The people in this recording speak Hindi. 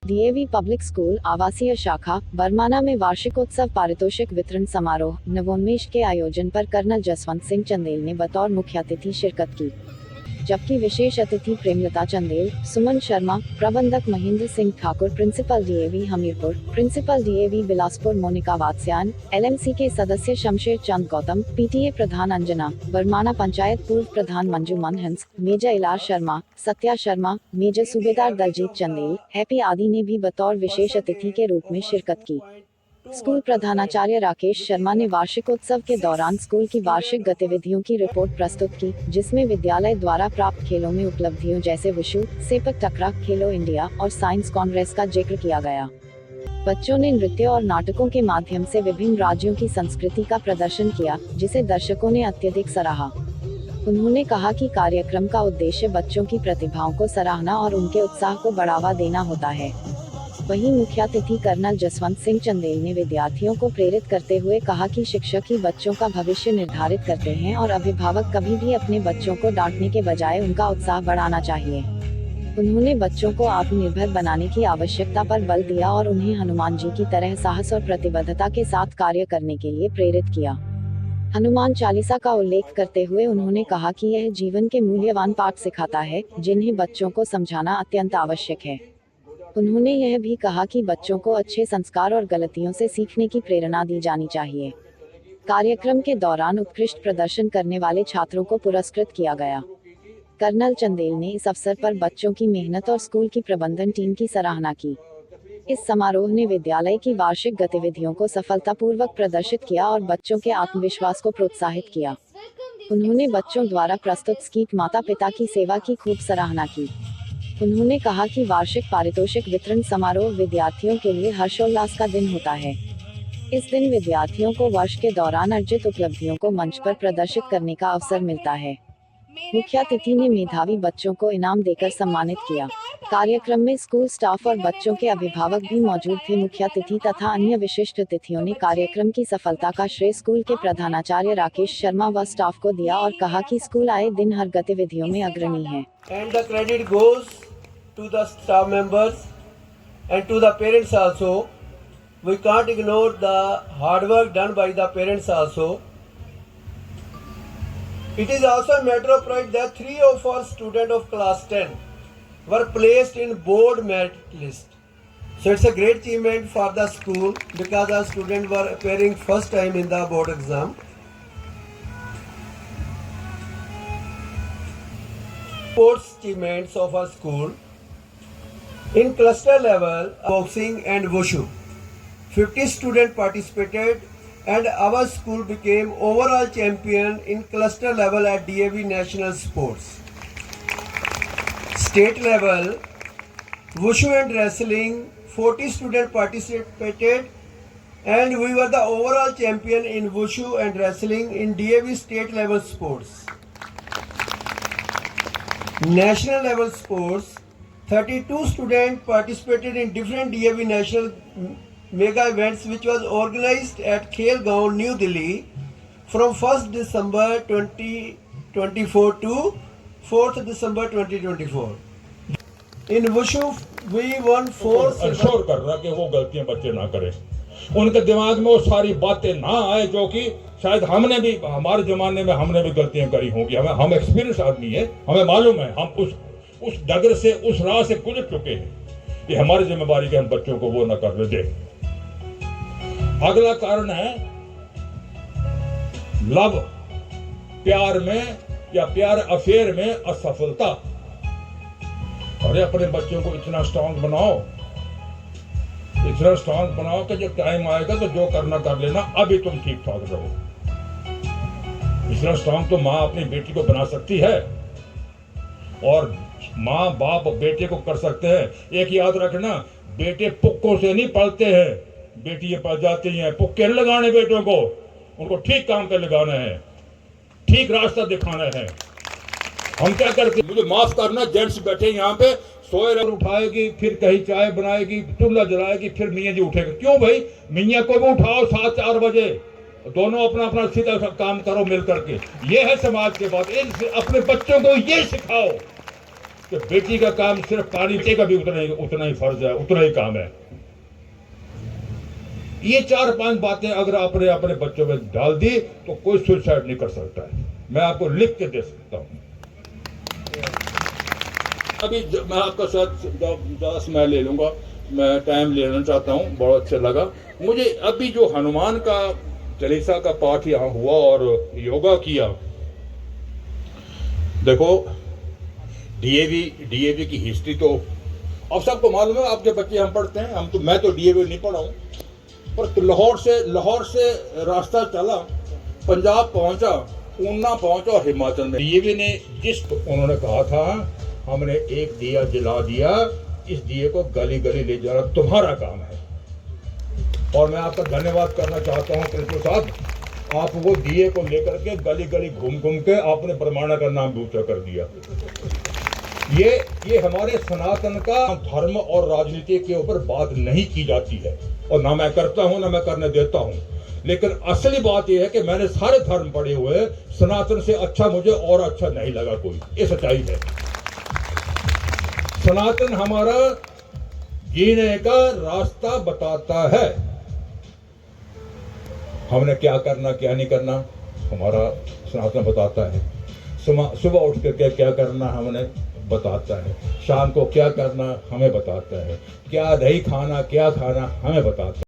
डीएवी पब्लिक स्कूल आवासीय शाखा बरमाना में वार्षिकोत्सव पारितोषिक वितरण समारोह नवोन्मेष के आयोजन पर कर्नल जसवंत सिंह चंदेल ने बतौर मुख्य अतिथि शिरकत की, जबकि विशेष अतिथि प्रेमलता चंदेल, सुमन शर्मा, प्रबंधक Mahendra Singh Thakur, principal DAV Hamirpur, principal DAV Bilaspur Monika Vatsyayan, LMC के सदस्य शमशेर चंद गौतम, पीटीए प्रधान अंजना, बरमाना पंचायत पूर्व प्रधान Manju Manhans, major Ilar Sharma, Satya Sharma, major Subedar Daljit Chandel, happy आदि ने भी बतौर विशेष अतिथि के रूप में शिरकत की। स्कूल प्रधानाचार्य राकेश शर्मा ने वार्षिकोत्सव के दौरान स्कूल की वार्षिक गतिविधियों की रिपोर्ट प्रस्तुत की, जिसमें विद्यालय द्वारा प्राप्त खेलों में उपलब्धियों जैसे वुशु, सेपक टकरा, खेलो इंडिया और साइंस कांग्रेस का जिक्र किया गया। बच्चों ने नृत्य और नाटकों के माध्यम से विभिन्न राज्यों की संस्कृति का प्रदर्शन किया, जिसे दर्शकों ने अत्यधिक सराहा। उन्होंने कहा कि कार्यक्रम का उद्देश्य बच्चों की प्रतिभाओं को सराहना और उनके उत्साह को बढ़ावा देना होता है। वहीं मुख्य अतिथि कर्नल जसवंत सिंह चंदेल ने विद्यार्थियों को प्रेरित करते हुए कहा कि शिक्षक ही बच्चों का भविष्य निर्धारित करते हैं और अभिभावक कभी भी अपने बच्चों को डांटने के बजाय उनका उत्साह बढ़ाना चाहिए। उन्होंने बच्चों को आत्मनिर्भर बनाने की आवश्यकता पर बल दिया और उन्हें हनुमान जी की तरह साहस और प्रतिबद्धता के साथ कार्य करने के लिए प्रेरित किया। हनुमान चालीसा का उल्लेख करते हुए उन्होंने कहा कि यह जीवन के मूल्यवान पाठ सिखाता है, जिन्हें बच्चों को समझाना अत्यंत आवश्यक है। उन्होंने यह भी कहा कि बच्चों को अच्छे संस्कार और गलतियों से सीखने की प्रेरणा दी जानी चाहिए। कार्यक्रम के दौरान उत्कृष्ट प्रदर्शन करने वाले छात्रों को पुरस्कृत किया गया। कर्नल चंदेल ने इस अवसर पर बच्चों की मेहनत और स्कूल की प्रबंधन टीम की सराहना की। इस समारोह ने विद्यालय की वार्षिक गतिविधियों को सफलतापूर्वक प्रदर्शित किया और बच्चों के आत्मविश्वास को प्रोत्साहित किया। उन्होंने बच्चों द्वारा प्रस्तुत स्किट माता पिता की सेवा की खूब सराहना की। उन्होंने कहा कि वार्षिक पारितोषिक वितरण समारोह विद्यार्थियों के लिए हर्षोल्लास का दिन होता है। इस दिन विद्यार्थियों को वर्ष के दौरान अर्जित उपलब्धियों को मंच पर प्रदर्शित करने का अवसर मिलता है। मुख्य अतिथि ने मेधावी बच्चों को इनाम देकर सम्मानित किया। कार्यक्रम में स्कूल स्टाफ और बच्चों के अभिभावक भी मौजूद थे। मुख्य अतिथि तथा अन्य विशिष्ट अतिथियों ने कार्यक्रम की सफलता का श्रेय स्कूल के प्रधानाचार्य राकेश शर्मा व स्टाफ को दिया और कहा कि स्कूल आए दिन हर गतिविधियों में अग्रणी है। And the credit goes to the staff members and to the parents also. We can't ignore the hard work done by the parents also. It is also a matter of pride that 3 of our students of class 10 were placed in board merit list. So it's a great achievement for the school because our students were appearing first time in the board exam. Sports achievements of our school. In cluster level, boxing and wushu, 50 students participated and our school became overall champion in cluster level at DAV National Sports. State level, wushu and wrestling, 40 students participated and we were the overall champion in wushu and wrestling in DAV state level sports. National level sports, 32 students participated in different DAV national mega events which was organized at Khel Ground, New Delhi from 1st December 2024 to 4th December 2024. In Wushu, we won 4 assure कर रहा कि वो गलतियां बच्चे ना करें, उनके दिमाग में वो सारी बातें ना आए जो कि शायद हमने भी हमारे जमाने में हमने भी गलतियां करी होंगी। हम एक्सपीरियंस आदमी है, हमें मालूम है, हम उस डगर से उस राह से गुजर चुके हैं। ये हमारी जिम्मेदारी के हम बच्चों को वो न करने दें। अगला कारण है लव, प्यार में या प्यार अफेयर में असफलता। अरे अपने बच्चों को इतना स्ट्रांग बनाओ, इतना स्ट्रांग बनाओ कि जब टाइम आएगा तो जो करना कर लेना, अभी तुम ठीक ठाक रहो। इतना स्ट्रांग तो माँ अपनी बेटी को बना सकती है और माँ बाप बेटे को कर सकते हैं। एक याद रखना, बेटे पुक्कों से नहीं पलते हैं, बेटियां पल जाती हैं। पुक्के नहीं लगाने बेटों को, उनको ठीक काम पे लगाना है, ठीक रास्ता दिखाना है। हम क्या करते, मुझे माफ करना, जेंट्स बैठे यहाँ पे सोए रह, उठाएगी, फिर कहीं चाय बनाएगी, चूल्हा जलाएगी, फिर मियाँ जी उठेगा। क्यों भाई, मियाँ को भी उठाओ 7-4 बजे, दोनों अपना अपना सीधा काम करो मिल करके। ये है समाज की बात। अपने बच्चों को ये सिखाओ कि बेटी का काम सिर्फ पानी देने का भी उतना ही फर्ज है, उतना ही काम है। ये 4-5 बातें अगर आपने अपने बच्चों में डाल दी तो कोई सुसाइड नहीं कर सकता है। मैं आपको लिख के दे सकता हूं। अभी मैं आपका साथ ज्यादा समय ले लूंगा, मैं टाइम लेना चाहता हूं। बहुत अच्छा लगा मुझे। अभी जो हनुमान का चालीसा का पाठ यहाँ हुआ और योगा किया, देखो डीएवी की हिस्ट्री तो अब सबको मालूम है। आपके बच्चे हम पढ़ते हैं, मैं तो डीएवी नहीं पढ़ा हूं, पर लाहौर से रास्ता चला, पंजाब पहुंचा, ऊना पहुंचा और हिमाचल में डीएवी ने जिस उन्होंने कहा था, हमने एक दिया जला दिया, इस दिए को गली गली ले जाना तुम्हारा काम है। और मैं आपका धन्यवाद करना चाहता हूं प्रिंसिपल साहब, आप वो दिए को लेकर के गली गली घूम घूम के आपने परमाणु का नाम ऊंचा कर दिया। ये हमारे सनातन का धर्म और राजनीति के ऊपर बात नहीं की जाती है, और ना मैं करता हूं ना मैं करने देता हूं। लेकिन असली बात यह है कि मैंने सारे धर्म पढ़े हुए, सनातन से अच्छा मुझे और अच्छा नहीं लगा कोई, ये सच्चाई है। सनातन हमारा जीने का रास्ता बताता है। हमने क्या करना क्या नहीं करना हमारा सनातन बताता है। सुबह उठ करके क्या करना हमने बताता है, शाम को क्या करना हमें बताता है, क्या नहीं खाना क्या खाना हमें बताता है।